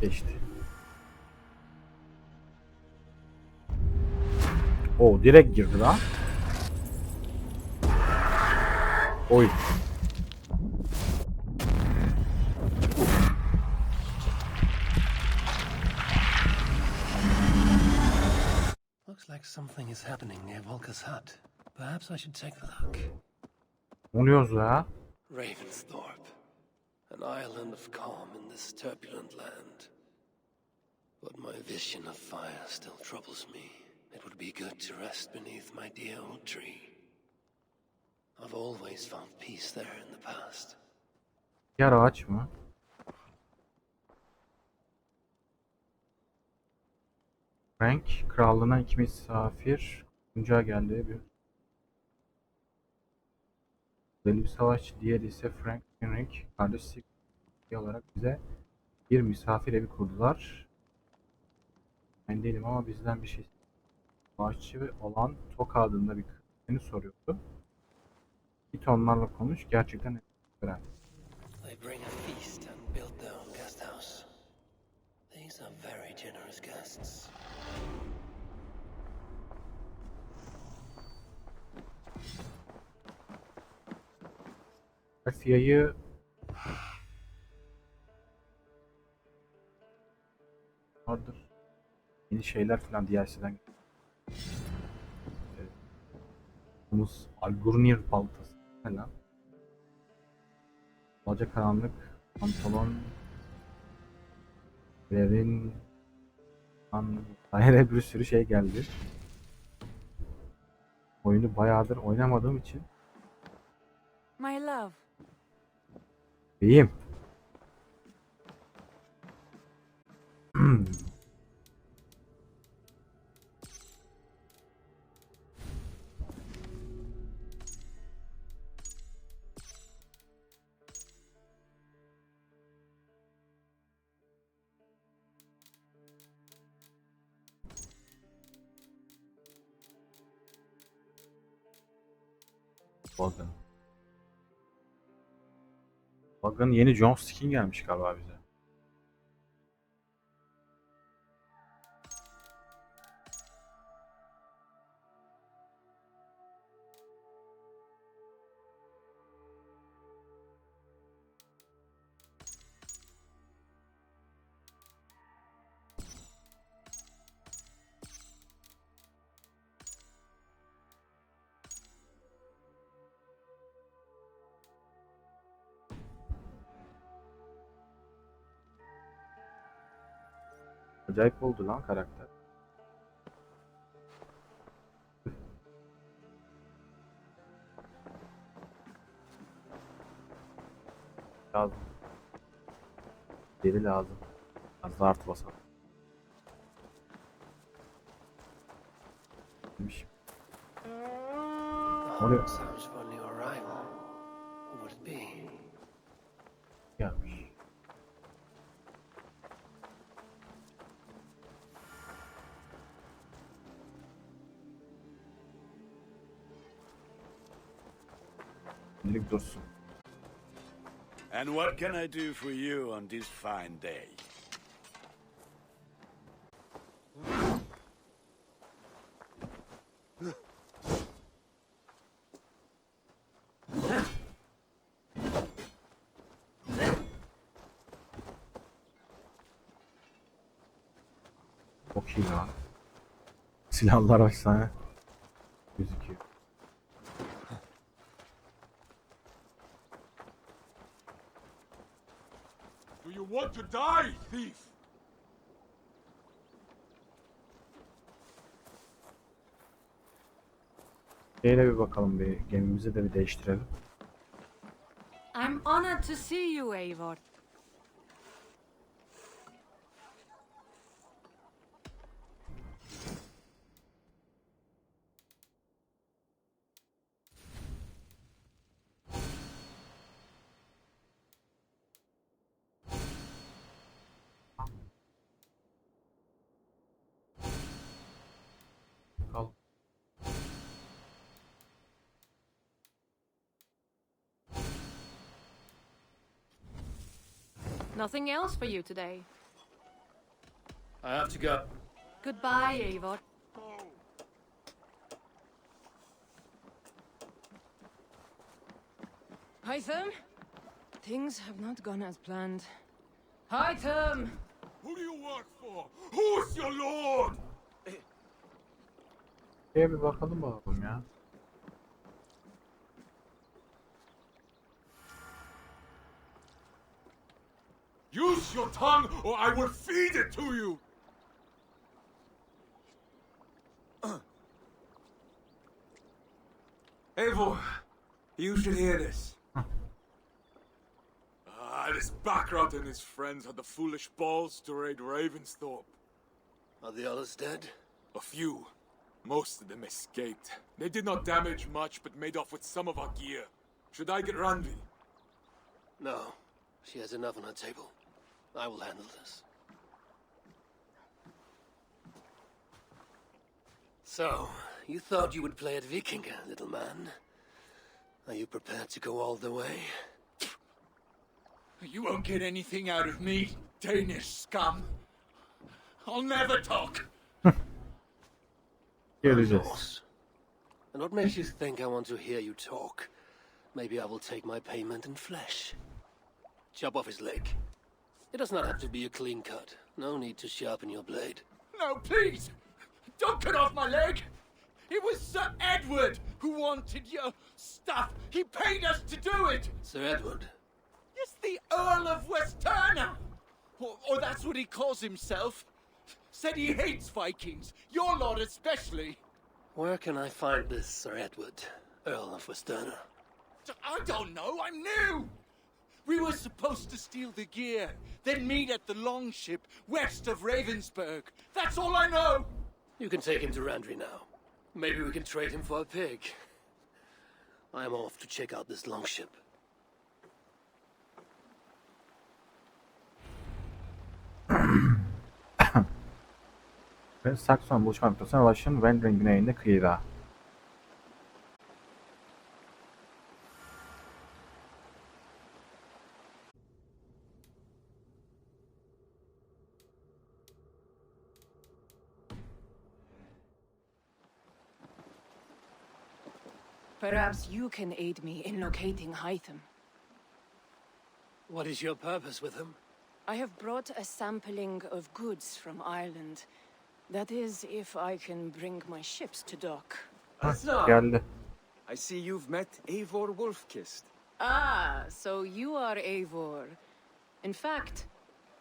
Geçti. O direkt girdi lan. Oy. Looks like something is happening near Volker's hut. Perhaps I should take a look. Oynuyoruz ya. Ravensthorpe, an island of calm in this turbulent land. But my vision of fire still troubles me. It would be good to rest beneath my dear old tree. I've always found peace there in the past. Yer ağaç mı? Frank krallığına 2 misafir kuncağa geldi. Belli bir savaşçı, diğeri ise Frank Henrik kardeşi olarak bize bir misafir evi kurdular. Ben değilim ama bizden bir şey. Savaşçı olan Toka adında bir kız beni soruyordu. Git onlarla konuş, gerçekten öğren. They bring a feast and build their own guest house. These are very generous guests. Asya'yı vardır. Yeni şeyler falan DLC'den Humus Algurnir baltası falan. Baca karanlık pantolon Revin daire bir sürü şey geldi. Oyunu bayağıdır oynamadığım için My love. İyiyim. Bakın. Bakın yeni John skin gelmiş galiba bize. Acayip oldu lan karakter. Lazım. Deri lazım. Az da artı basalım. Demiş. Oluyor. Sounds for a new arrival. Who would it be? Gelmiş. Şimdilik dursun. And what can I do for you on this fine day? Çok iyi lan. Silahlar efsane gözüküyor. Do you want to die, thief? Şeyle bir bakalım, bir gemimizi de bir değiştirelim. I'm honored to see you, Eivor. Al. Nothing else for you today. I have to go. Goodbye, Eivor. Hytham? Things have not gone as planned. Hytham! Who do you work for? Who's your lord? Şuraya bir bakalım ya. Use your tongue or I will feed it to you! Eivor, you should hear this. This Baccarat and his friends had the foolish balls to raid Ravensthorpe. Are the others dead? A few. Most of them escaped. They did not damage much, but made off with some of our gear. Should I get Randvi? No. She has enough on her table. I will handle this. So, you thought you would play at Vikinga, little man. Are you prepared to go all the way? You won't get anything out of me, Danish scum. I'll never talk. Göreceğiz. And what makes you think I want to hear you talk? Maybe I will take my payment in flesh. Chop off his leg. It does not have to be a clean cut. No need to sharpen your blade. No, please! Don't cut off my leg! It was Sir Edward who wanted your stuff. He paid us to do it! Sir Edward? Yes, the Earl of Westerna! Or that's what he calls himself. Said he hates Vikings, your lord especially. Where can I find this Sir Edward, Earl of Westerna? I don't know, I'm new! We were supposed to steal the gear, then meet at the longship west of Ravensburg. That's all I know! You can take him to Randvi now. Maybe we can trade him for a pig. I am off to check out this longship. Ve Sakson buluşma noktasına ulaşın. Vendrin güneyinde kıyıda. Perhaps you can aid me in locating Hytham. What is your purpose with him? I have brought a sampling of goods from Ireland. That is, if I can bring my ships to dock. Geldi. I see you've met Eivor Wolfkist. Ah, so you are Eivor. In fact,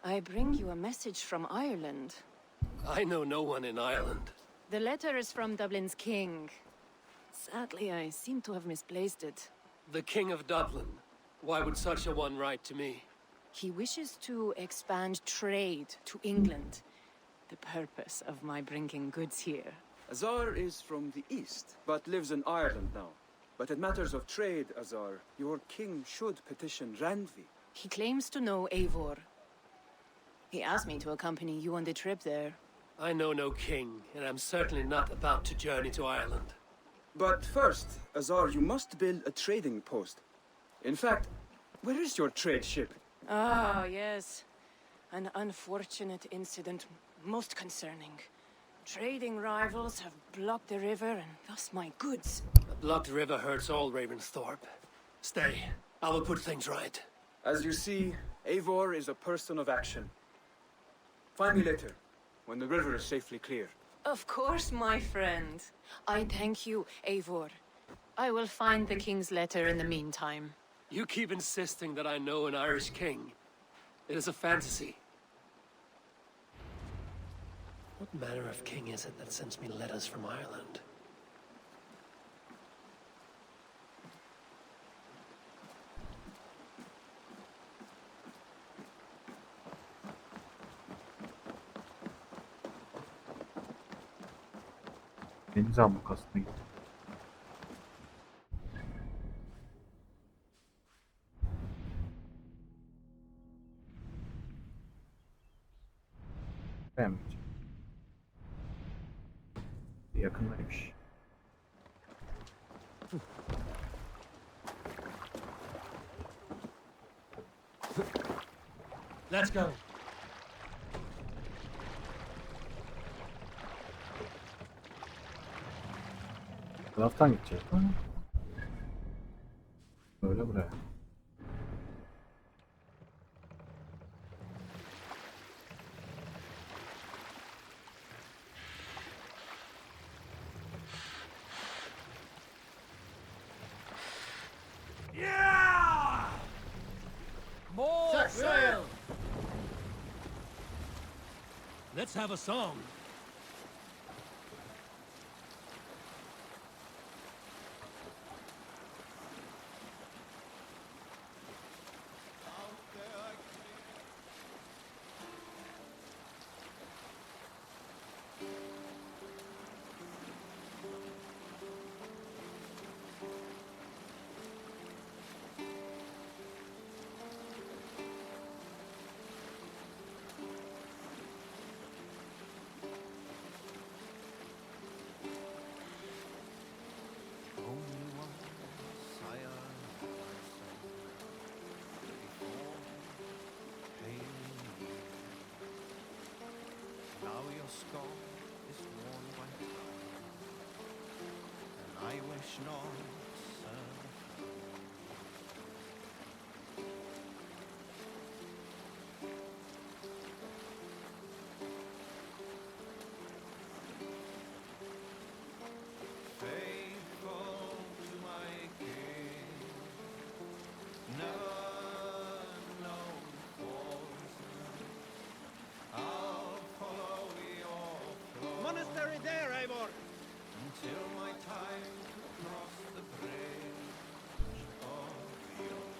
I bring you a message from Ireland. I know no one in Ireland. The letter is from Dublin's king. Sadly, I seem to have misplaced it. The King of Dublin. Why would such a one write to me? He wishes to expand trade to England. The purpose of my bringing goods here. Azar is from the east, but lives in Ireland now. But in matters of trade, Azar, your king should petition Randvi. He claims to know Eivor. He asked me to accompany you on the trip there. I know no king, and I'm certainly not about to journey to Ireland. But first, Azar, you must build a trading post. In fact, where is your trade ship? Ah, yes. An unfortunate incident, most concerning. Trading rivals have blocked the river and thus my goods. A blocked river hurts all Ravensthorpe. Stay. I will put things right. As you see, Eivor is a person of action. Find me later, when the river is safely clear. Of course, my friend. I thank you, Eivor. I will find the king's letter in the meantime. You keep insisting that I know an Irish king. It is a fantasy. What manner of king is it that sends me letters from Ireland? Deniz ablukasına gitti. Beğenmeyeceğim. Yakındaymış. Let's go. taraftan gideceğiz. Böyle buraya. More sail! Let's have a song. Now your skull is worn by time, and I wish not serve. Faithful to my king, never known poison. I'll follow your flow Monastery there, Eivor! until my time to cross the bridge of the ocean.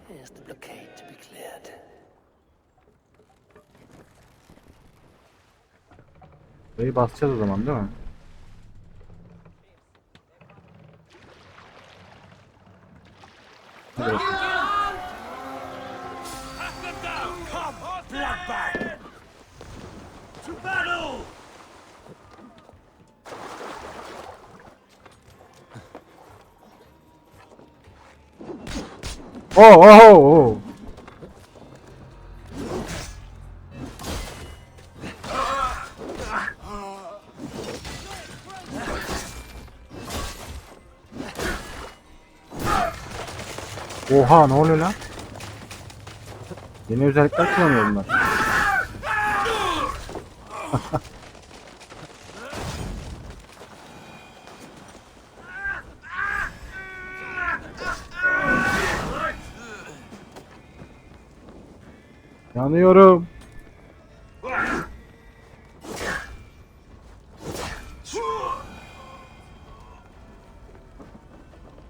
Here's the blockade to be cleared. Burayı basacağız o zaman değil mi? Hadi bakalım. Pack them down! Come, bloodbag! To battle! Oh oh oh. Oha ne oluyor lan? Yeni özellikler kullanıyor bunlar. Yanıyorum.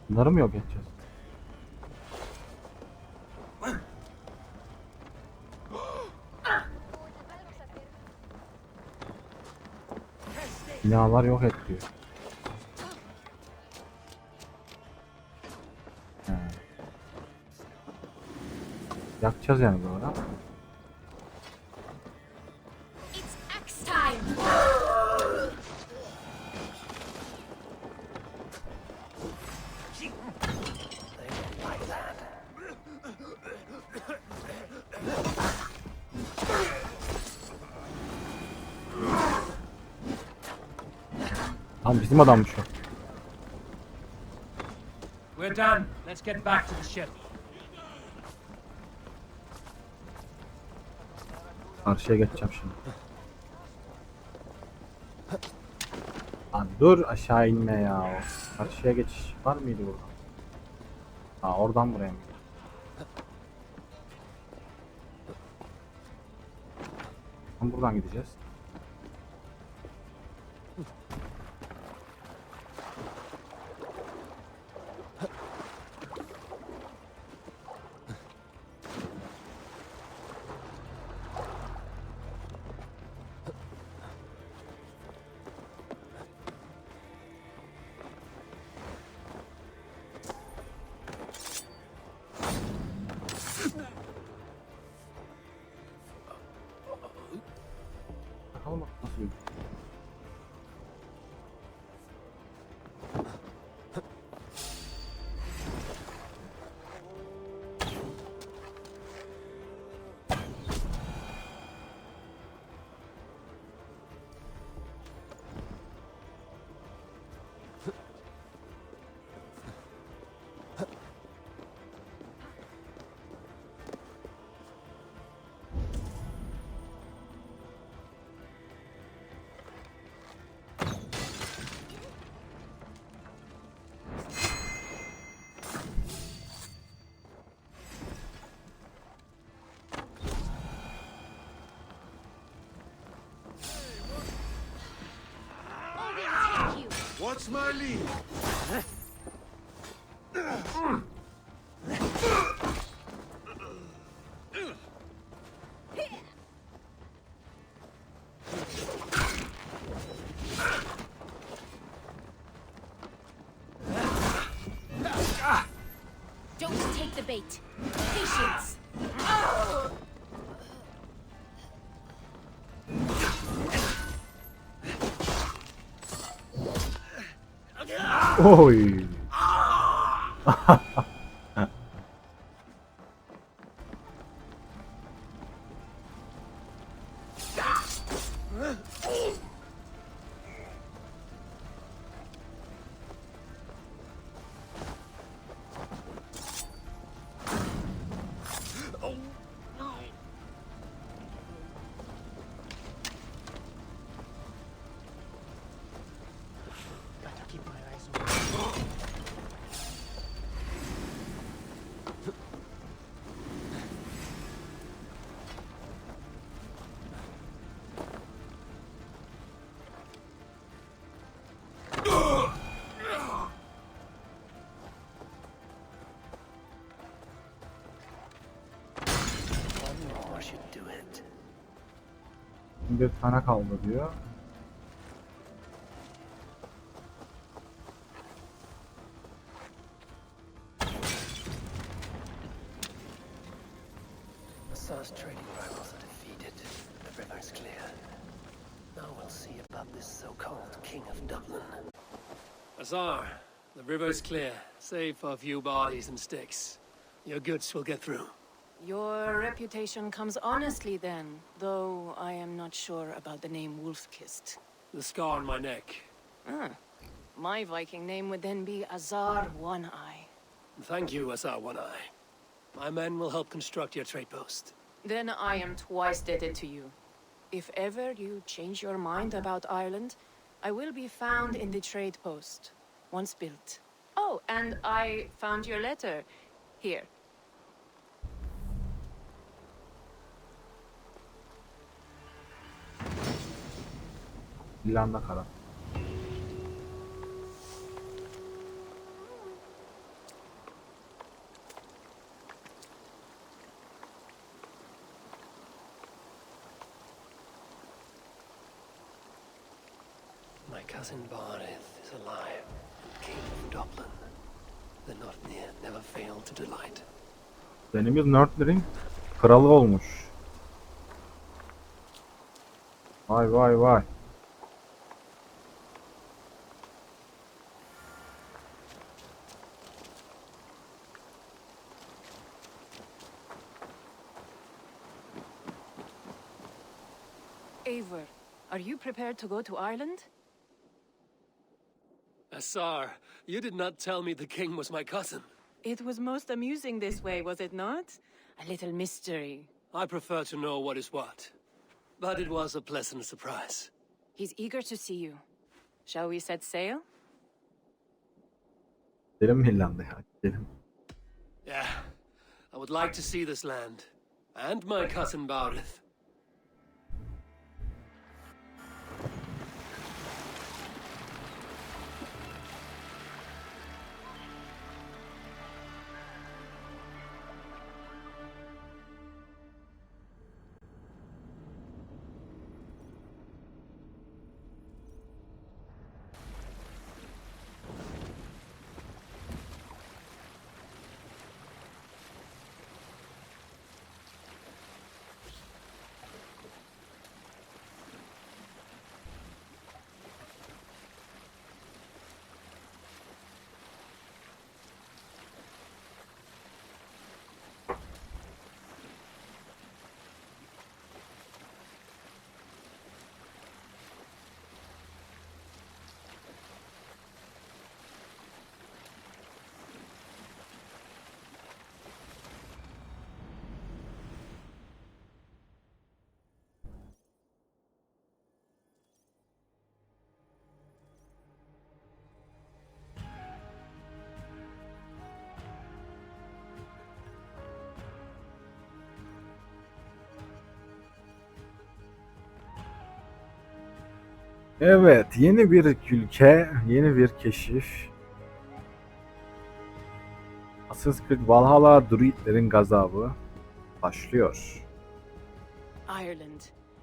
Bunları mı yok edeceğiz? Binalar yok et diyor. He. Yakacağız yani bu ara. It's axe time! Lan bizim adammış o. We're done. Let's get back to the ship. Karşıya geçeceğim şimdi. Lan dur aşağı inme ya. Karşıya geçiş var mıydı burada? Ha oradan buraya mı? Buradan gideceğiz. Bakalım nasıl bir. What's my lead? Don't take the bait. Patience. Oy. One more should do it. Bir tane kaldı diyor. Asar's trading rivals are defeated. The river's clear. Now we'll see about this so-called King of Dublin. Azar, the river's clear, save for a few bodies and sticks. Your goods will get through. Your reputation comes honestly then, though I am not sure about the name Wolf-Kissed. The scar on my neck. Ah, my Viking name would then be Azar One-Eye. Thank you, Azar One-Eye. My men will help construct your trade post. Then I am twice indebted to you. If ever you change your mind about Ireland, I will be found in the trade post, once built. Oh, and I found your letter. Here. İrlanda kara. My cousin Barid is alive, King of Dublin. The not near never failed to delight. Denimiz Nördler'in kralı olmuş. Vay vay vay. Eivor, are you prepared to go to Ireland? Azar, you did not tell me the king was my cousin. It was most amusing this way, was it not? A little mystery. I prefer to know what is what. But it was a pleasant surprise. He's eager to see you. Shall we set sail? Gidelim mi İrlanda'ya? Gidelim. Yeah, I would like to see this land. And my cousin Barid. Evet, yeni bir ülke, yeni bir keşif. Assassin's Creed Valhalla Druidlerin gazabı başlıyor. Ireland,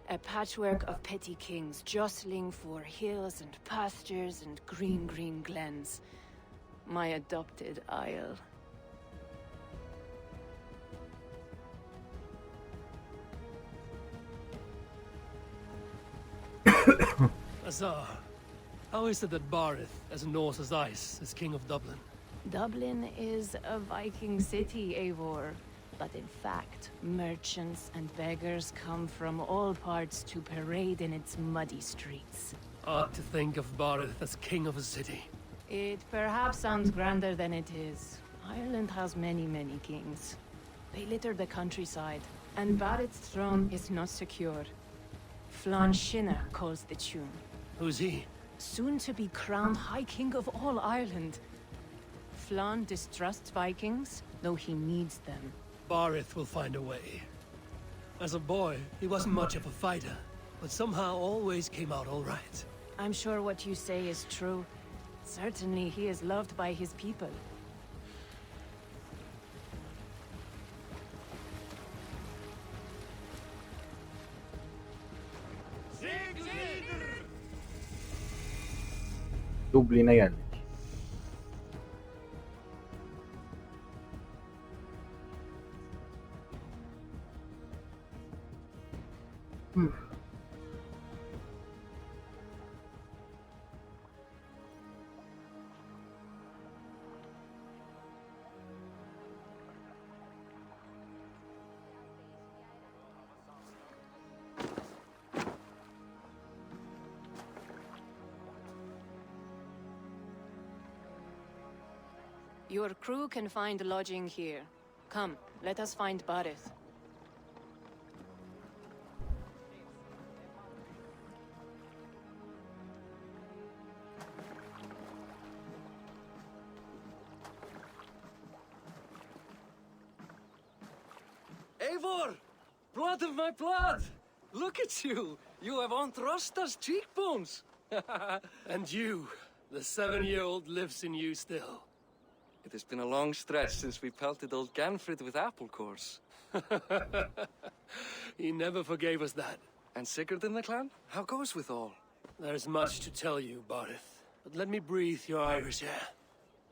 a patchwork of petty kings jostling for hills and pastures and green glens. My adopted isle. Azar, how is it that Barith, as Norse as ice, is king of Dublin? Dublin is a Viking city, Eivor. But in fact, merchants and beggars come from all parts to parade in its muddy streets. Odd to think of Barith as king of a city. It perhaps sounds grander than it is. Ireland has many kings. They litter the countryside, and Barith's throne is not secure. Flann Shinna calls the tune. Who's he? Soon to be crowned High King of all Ireland. Flann distrusts Vikings, though he needs them. Barith will find a way. As a boy, he wasn't much of a fighter, but somehow always came out all right. I'm sure what you say is true. Certainly he is loved by his people. Dublin'e geldik. Your crew can find lodging here. Come, let us find Barith. Eivor! Blood of my blood! Look at you! You have Aunt Rosta's cheekbones! And you, the 7-year-old lives in you still. It has been a long stretch since we pelted old Ganfrid with apple cores. He never forgave us that. And Sigurd in the clan? How goes with all? There's much to tell you, Barith, but let me breathe your Irish air.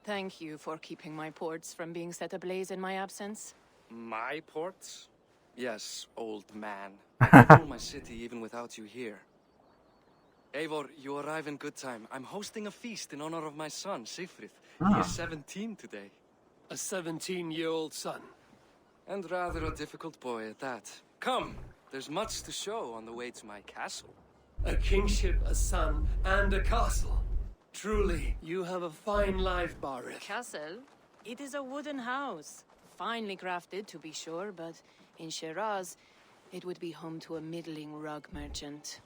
Thank you for keeping my ports from being set ablaze in my absence. My ports? Yes, old man. I rule my city even without you here. Eivor, you arrive in good time. I'm hosting a feast in honor of my son, Sigfrid. He is 17 today. A 17-year-old son. And rather a difficult boy at that. Come, there's much to show on the way to my castle. A kingship, a son, and a castle. Truly, you have a fine life, Barith. Castle? It is a wooden house. Finely crafted, to be sure, but in Shiraz, it would be home to a middling rug merchant.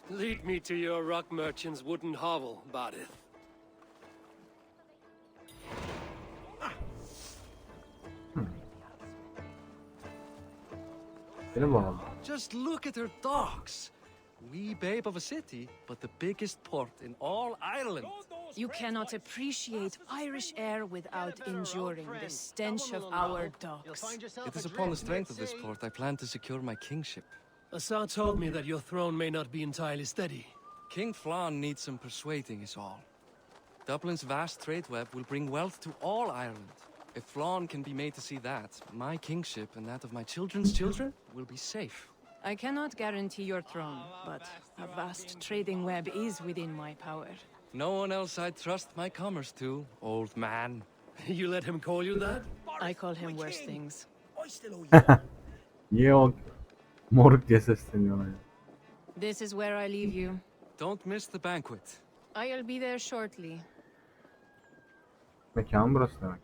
Lead me to your rock merchant's wooden hovel, Barith. Benim oğlum. Just look at her docks. Wee babe of a city, but the biggest port in all Ireland. You cannot appreciate Irish air without enduring the stench of our docks. It is upon the strength of this port I plan to secure my kingship. Asar told me that your throne may not be entirely steady. King Flann needs some persuading is all. Dublin's vast trade web will bring wealth to all Ireland. If Flann can be made to see that, my kingship and that of my children's children will be safe. I cannot guarantee your throne, but a vast trading web is within my power. No one else I'd trust my commerce to, old man. You let him call you that? I call him worse things. Niye o moruk diye sesleniyorlar ya? This is where I leave you. Don't miss the banquet. I'll be there shortly. Mekan burası demek.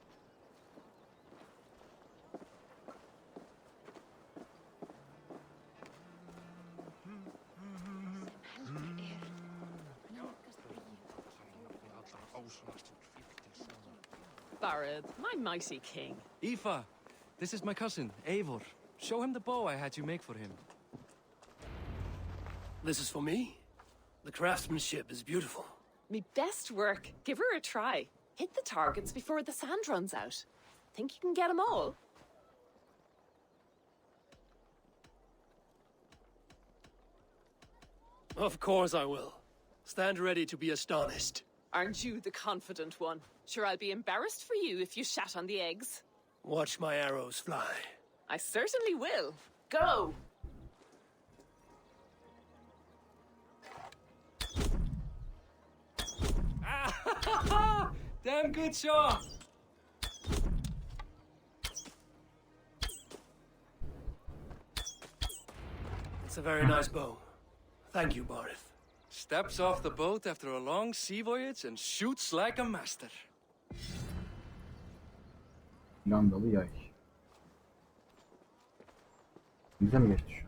Barid, my mighty king. Aoife, this is my cousin, Eivor. Show him the bow I had you make for him. This is for me? The craftsmanship is beautiful. Me best work. Give her a try. Hit the targets before the sand runs out. Think you can get them all? Of course I will. Stand ready to be astonished. Aren't you the confident one? Sure, I'll be embarrassed for you if you shat on the eggs. Watch my arrows fly. I certainly will. Go! Damn good shot! It's a very nice bow. Thank you, Barid. Steps off the boat after a long sea voyage and shoots like a master. İrlandalı yay. Bize mi geçti şu?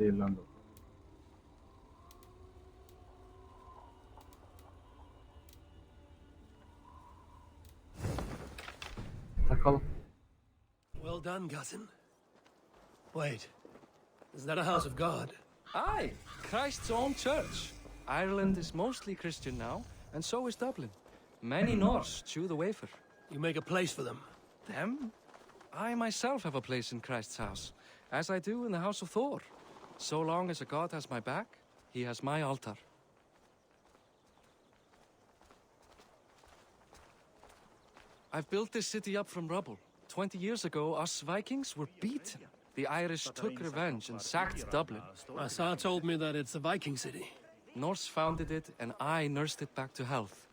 İrlanda. Takalım. Well done, cousin. Wait, is that a house of God? Aye, Christ's own church. Ireland is mostly Christian now, and so is Dublin. Many Norse chew the wafer. You make a place for them. Them? I myself have a place in Christ's house, as I do in the house of Thor. So long as a god has my back, he has my altar. I've built this city up from rubble. 20 years ago, us Vikings were beaten. The Irish took revenge and sacked Dublin. Asa told me that it's a Viking city. Norse founded it, and I nursed it back to health.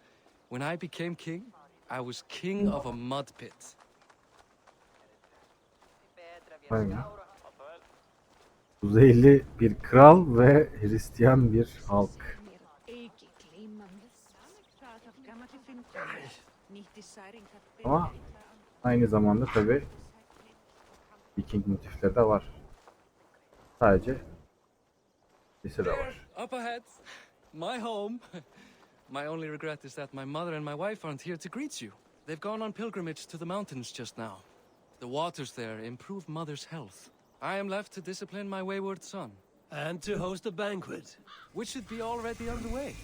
When I became king, I was king of a mud pit. Aynen. Kuzeyli bir kral ve Hristiyan bir halk. Ama aynı zamanda tabi Viking motifleri de var. Sadece lise de var. Up ahead, my home. My only regret is that my mother and my wife aren't here to greet you. They've gone on pilgrimage to the mountains just now. The waters there improve mother's health. I am left to discipline my wayward son. And to host a banquet. Which should be already underway.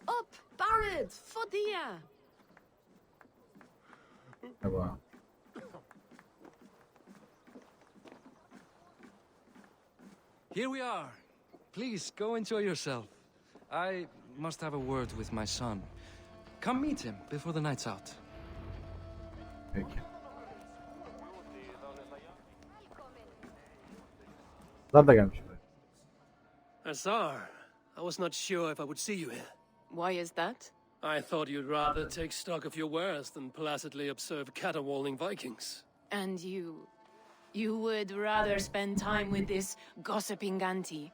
Up, Barid! Fodia! Merhaba. Here we are. Please, go enjoy yourself. I must have a word with my son. Come meet him before the night's out. Peki. Zar da gelmiş buraya. Asar, I was not sure if I would see you here. Why is that? I thought you'd rather take stock of your wares than placidly observe caterwauling Vikings. And you would rather spend time with this gossiping auntie?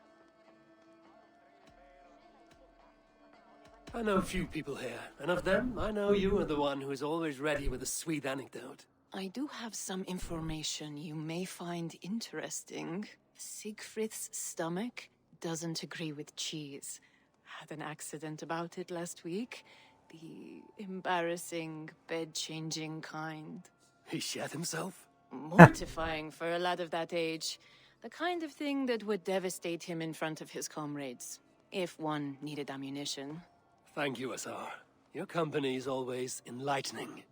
I know few people here, and of them, I know you are the one who is always ready with a sweet anecdote. I do have some information you may find interesting. Siegfried's stomach doesn't agree with cheese. Had an accident about it last week. The embarrassing, bed-changing kind. He shat himself? Mortifying for a lad of that age. The kind of thing that would devastate him in front of his comrades, if one needed ammunition. Thank you, Asar. Your company is always enlightening.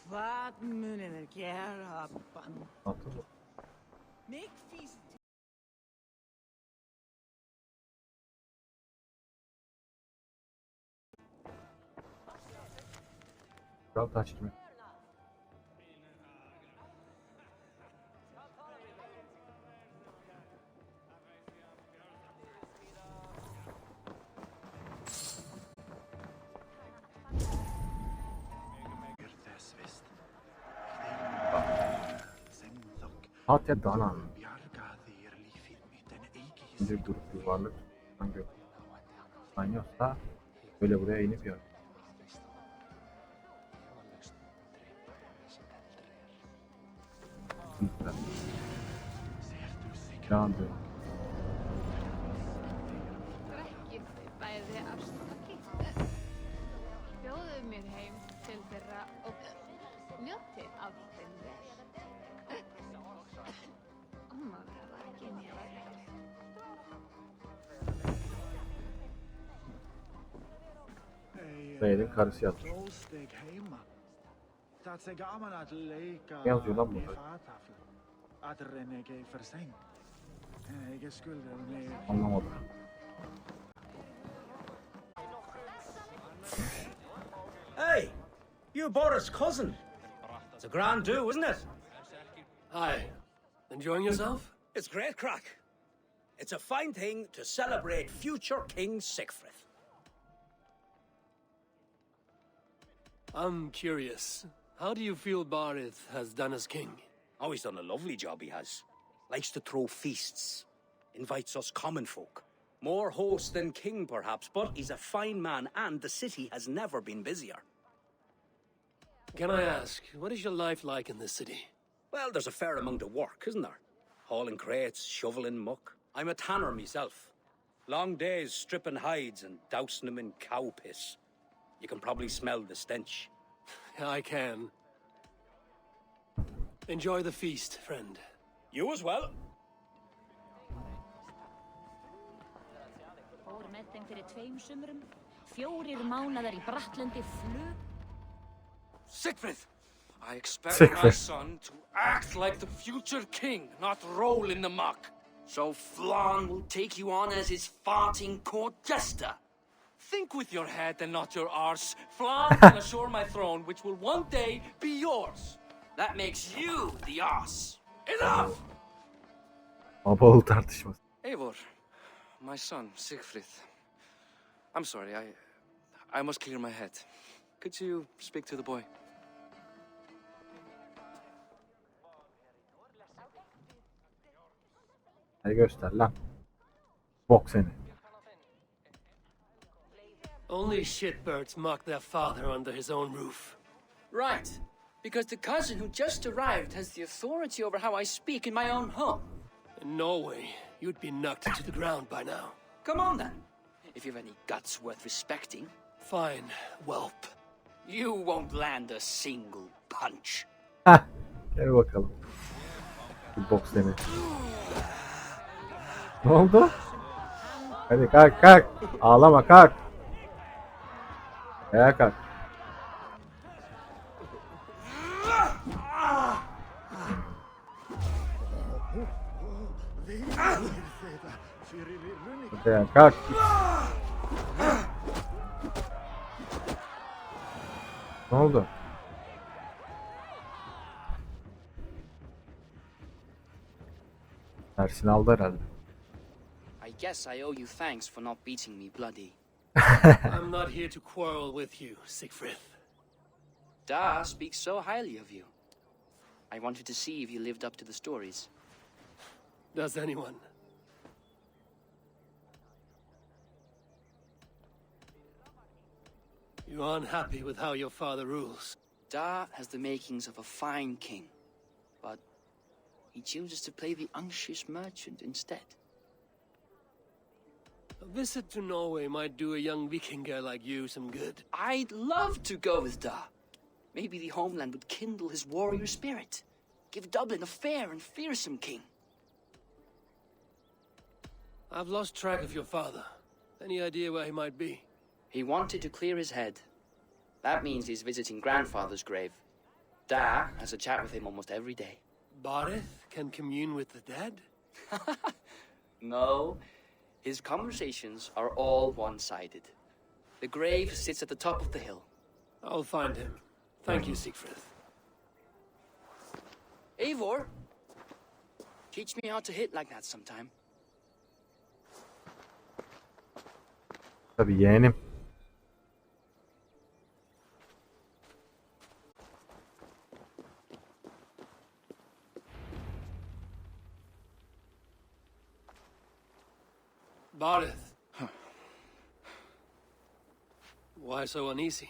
Vad munnen gera ban. Atıl. Make feast. Kral taş gibi. Hatya Danan. Bir durup yuvarlak. Hangi? yoksa böyle buraya inip yok. Yandı. Drekkið þið bæði afsakið. Bjóðuð mér heim til þeirra og njótið af þeim vel. Má vera ekki nýra. Bey'in karısı yatmış. Ne yazıyor lan burada? Anlamadım. Hey, you Boris' cousin. It's a grand do, isn't it? Hi. Enjoying yourself? It's great crack. It's a fine thing to celebrate future King Siegfried. I'm curious. How do you feel Barid has done as king? Oh, he's done a lovely job, he has. Likes to throw feasts. Invites us common folk. More host than king, perhaps, but he's a fine man, and the city has never been busier. Can I ask, what is your life like in this city? Well, there's a fair amount of work, isn't there? Hauling crates, shoveling muck. I'm a tanner myself. Long days stripping hides and dousing them in cow piss. You can probably smell the stench. I can. Enjoy the feast, friend. You as well. Fór með þeim fyrir 2 sumrum. 4 mánaðar í Brattlendi flug. Siegfried! I expect Siegfried. my son to act like the future king, not roll in the muck. So Flan will take you on as his farting court jester. Think with your head and not your arse. Flan can assure my throne, which will one day be yours. That makes you the ass. Enough! Babaoğlu tartışması. Eivor, my son, Siegfried. I'm sorry, I must clear my head. Could you speak to the boy? Hadi göster lan. Bok seni. Only shitbirds mock their father under his own roof. Right. Because the cousin who just arrived has the authority over how I speak in my own home. In Norway, you'd be knocked to the ground by now. Come on then. If you've any guts worth respecting. Fine, whelp. You won't land a single punch. Heh. Gel bakalım. Bir bok seni. Ne oldu? Hadi kalk kalk. Ağlama kalk. Ayağa kalk. Hadi ayağa kalk. Ne oldu? Dersini aldı herhalde. I guess I owe you thanks for not beating me bloody. I'm not here to quarrel with you, Siegfried. Da speaks so highly of you. I wanted to see if you lived up to the stories. Does anyone? You are unhappy with how your father rules. Da has the makings of a fine king, but he chooses to play the unctuous merchant instead. A visit to Norway might do a young Vikinger like you some good. I'd love to go with Da. Maybe the homeland would kindle his warrior spirit. Give Dublin a fair and fearsome king. I've lost track of your father. Any idea where he might be? He wanted to clear his head. That means he's visiting grandfather's grave. Da has a chat with him almost every day. Barid can commune with the dead? No, his conversations are all one-sided. The grave sits at the top of the hill. I'll find him. Thank you, Siegfried. Eivor, teach me how to hit like that sometime. Tabii yeğenim. Barid. Why so uneasy?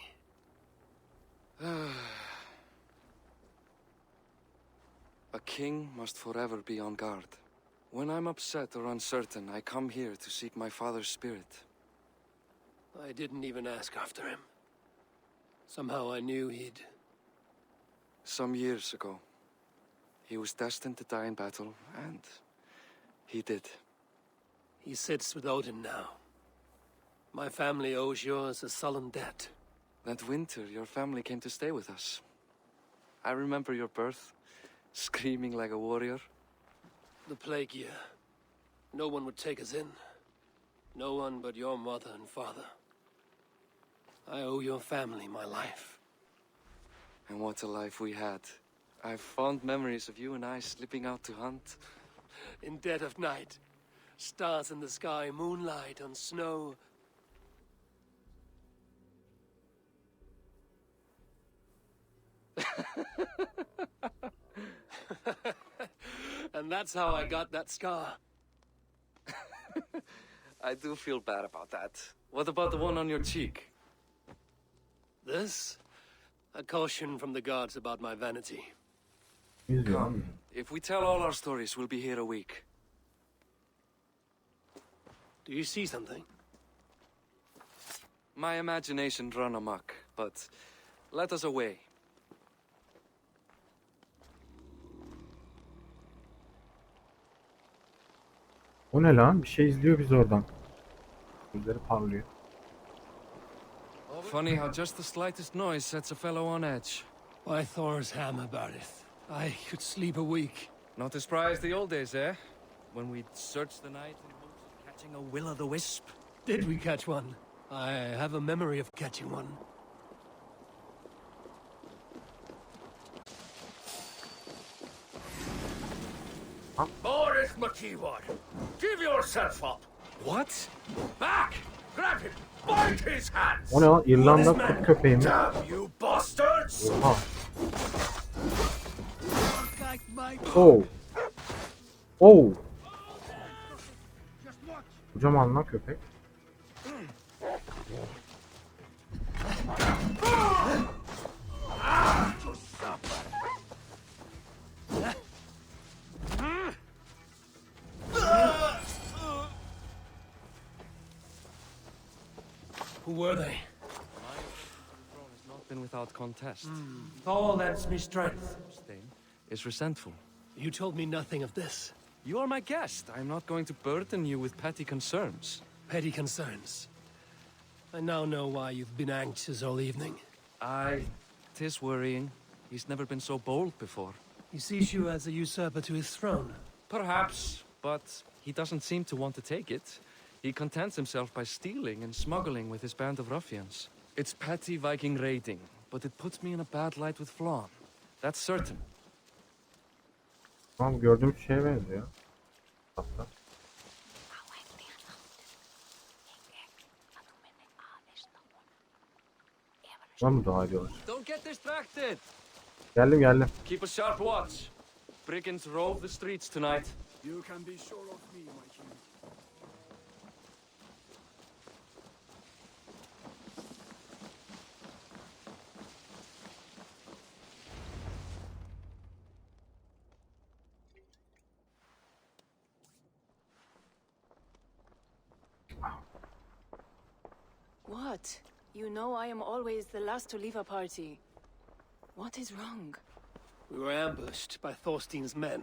A king must forever be on guard. When I'm upset or uncertain, I come here to seek my father's spirit. I didn't even ask after him. Somehow I knew he'd... Some years ago, he was destined to die in battle, and he did. He sits with Odin now. My family owes yours a sullen debt. That winter, your family came to stay with us. I remember your birth, screaming like a warrior. The plague year. No one would take us in. No one but your mother and father. I owe your family my life. And what a life we had. I have fond memories of you and I slipping out to hunt. In dead of night. Stars in the sky, moonlight on snow. And that's how I got that scar. I do feel bad about that. What about the one on your cheek? This? A caution from the gods about my vanity. Come. If we tell all our stories, we'll be here a week. Do you see something? My imagination run amok, but let us away. O ne lan? Bir şey izliyor bizi oradan. Gözleri parlıyor. Funny how just the slightest noise sets a fellow on edge. By Thor's hammer, Barid. I could sleep a week. Not as spry as the old days, eh? When we'd search the night in hopes of catching a will-o'-the-wisp. Did we catch one? I have a memory of catching one. Boris McKeeward, give yourself up. What? Back! Grab him! Bite his hands! O ne lan? İrlanda kurt köpeği mi? Damn you bastards! Oha. Oh. Oh. Kocaman lan köpek. Who were they? Throne has not been without contest. Thor lends me strength. Stein is resentful. You told me nothing of this. You are my guest. I am not going to burden you with petty concerns. Petty concerns. I now know why you've been anxious all evening. Aye, 'tis worrying. He's never been so bold before. He sees you as a usurper to his throne. Perhaps, but he doesn't seem to want to take it. He contents himself by stealing and smuggling with his band of ruffians. It's petty Viking raiding, but it puts me in a bad light with Flann. That's certain. Tamam, gördüğüm şeye benziyor. Hatta. Var mı dua ediyorlar? Don't get distracted. Geldim. Keep a sharp watch. Brigands rove the streets tonight. You can be sure of me, my king. What? You know I am always the last to leave a party. What is wrong? We were ambushed by Thorstein's men.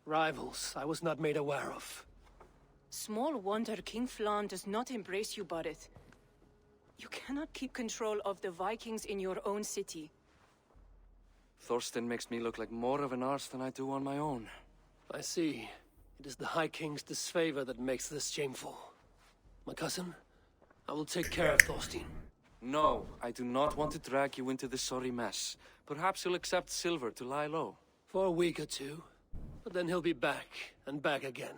Rivals I was not made aware of. Small wonder King Flann does not embrace you, Barid. You cannot keep control of the Vikings in your own city. Thorstein makes me look like more of an arse than I do on my own. I see. It is the High King's disfavor that makes this shameful. My cousin, I will take care of Thorstein. No, I do not want to drag you into this sorry mess. Perhaps you'll accept silver to lie low. For a week or two. But then he'll be back, and back again.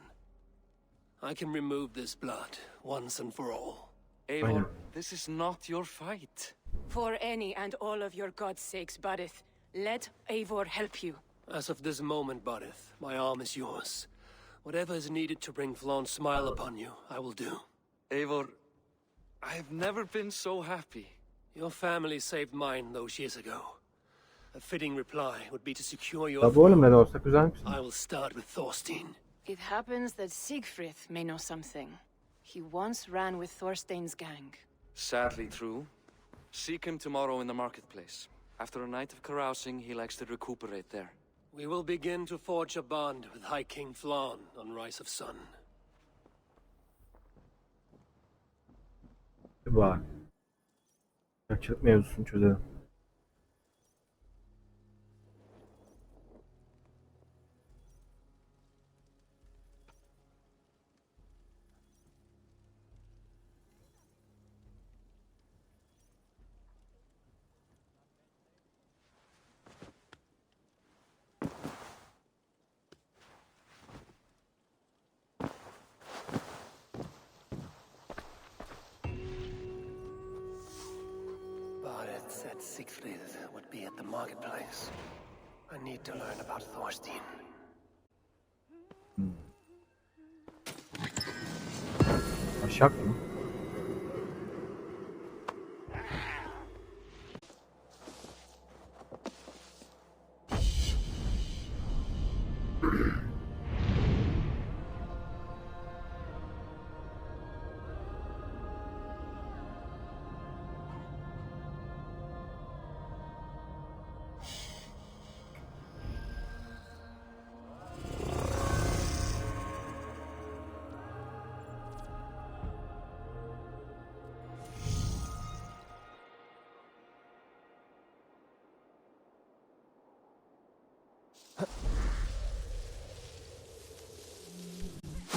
I can remove this blood, once and for all. Eivor, this is not your fight. For any and all of your gods' sakes, Barid, let Eivor help you. As of this moment, Barid, my arm is yours. Whatever is needed to bring Flann's smile upon you, I will do. Eivor, I've never been so happy. Your family saved mine those years ago. A fitting reply would be to secure your Tabii oğlum, ne de olsa güzel misin? I will start with Thorstein. It happens that Siegfried may know something. He once ran with Thorstein's gang. Sadly true. Seek him tomorrow in the marketplace. After a night of carousing, he likes to recuperate there. We will begin to forge a bond with High King Flan on Rise of Sun. Bak. Kaçırık mevzusunu çözelim. Barid said Siegfried would be at the marketplace. I need to learn about Thorstein. Aşak mı?